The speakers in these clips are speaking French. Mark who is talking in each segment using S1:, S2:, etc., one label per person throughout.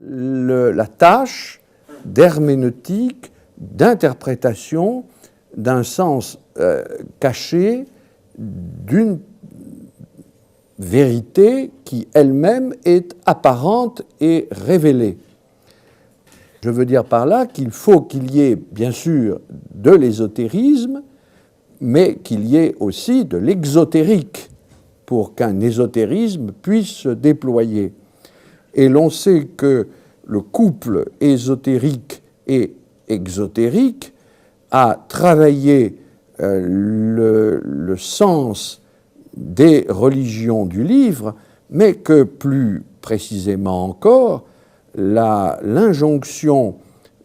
S1: la tâche d'herméneutique, d'interprétation d'un sens caché d'une vérité qui elle-même est apparente et révélée. Je veux dire par là qu'il faut qu'il y ait bien sûr de l'ésotérisme, mais qu'il y ait aussi de l'exotérique pour qu'un ésotérisme puisse se déployer. Et l'on sait que le couple ésotérique et exotérique a travaillé le sens des religions du livre, mais que plus précisément encore, l'injonction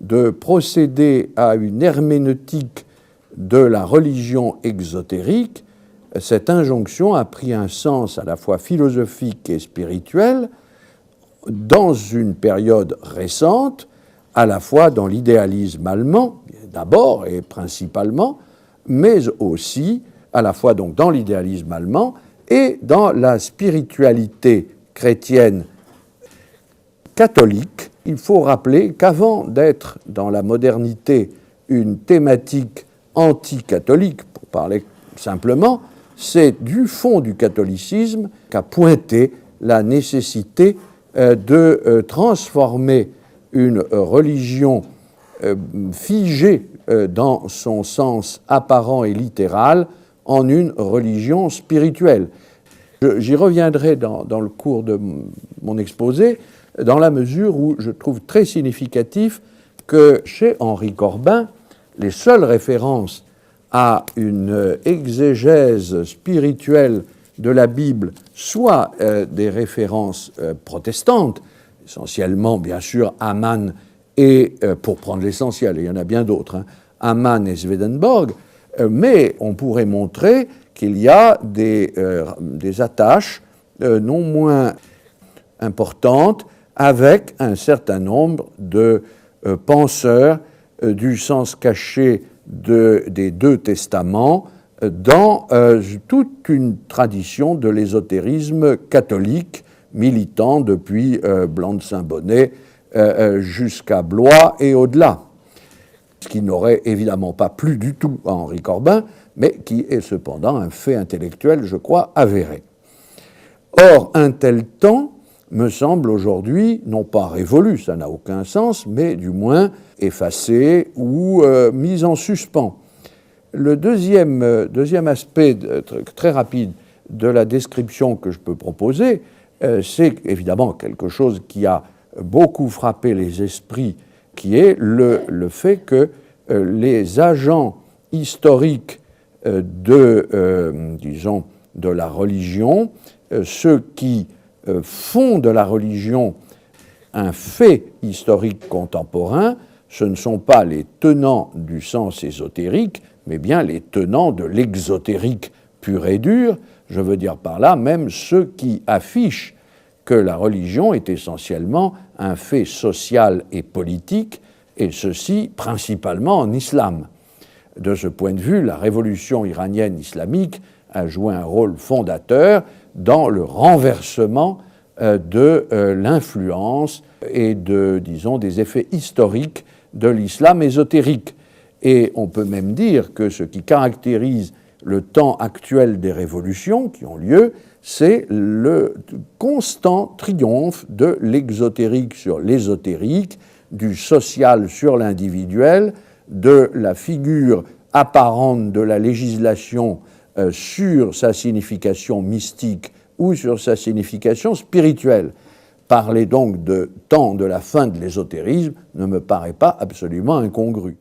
S1: de procéder à une herméneutique de la religion exotérique, cette injonction a pris un sens à la fois philosophique et spirituel dans une période récente, à la fois dans l'idéalisme allemand, d'abord et principalement, mais aussi à la fois donc dans l'idéalisme allemand et dans la spiritualité chrétienne catholique. Il faut rappeler qu'avant d'être dans la modernité une thématique anti-catholique, pour parler simplement, c'est du fond du catholicisme qu'a pointé la nécessité de transformer une religion figée dans son sens apparent et littéral en une religion spirituelle. J'y reviendrai dans le cours de mon exposé, dans la mesure où je trouve très significatif que chez Henri Corbin, les seules références à une exégèse spirituelle de la Bible, soit des références protestantes, essentiellement bien sûr Hamann et, pour prendre l'essentiel, il y en a bien d'autres, Hamann et Swedenborg, mais on pourrait montrer qu'il y a des attaches non moins importantes avec un certain nombre de penseurs du sens caché des deux testaments dans toute une tradition de l'ésotérisme catholique militant depuis Blanc de Saint-Bonnet jusqu'à Blois et au-delà, ce qui n'aurait évidemment pas plu du tout à Henri Corbin, mais qui est cependant un fait intellectuel, je crois, avéré. Or, un tel temps me semble aujourd'hui, non pas révolu, ça n'a aucun sens, mais du moins effacé ou mis en suspens. Le deuxième aspect très rapide de la description que je peux proposer, c'est évidemment quelque chose qui a beaucoup frappé les esprits, qui est le fait que les agents historiques disons, de la religion, ceux qui font de la religion un fait historique contemporain, ce ne sont pas les tenants du sens ésotérique, mais bien les tenants de l'exotérique pur et dur. Je veux dire par là même ceux qui affichent que la religion est essentiellement un fait social et politique, et ceci principalement en islam. De ce point de vue, la révolution iranienne islamique a joué un rôle fondateur dans le renversement de l'influence et disons, des effets historiques de l'islam ésotérique. Et on peut même dire que ce qui caractérise le temps actuel des révolutions qui ont lieu, c'est le constant triomphe de l'exotérique sur l'ésotérique, du social sur l'individuel, de la figure apparente de la législation sur sa signification mystique ou sur sa signification spirituelle. Parler donc de temps de la fin de l'ésotérisme ne me paraît pas absolument incongru.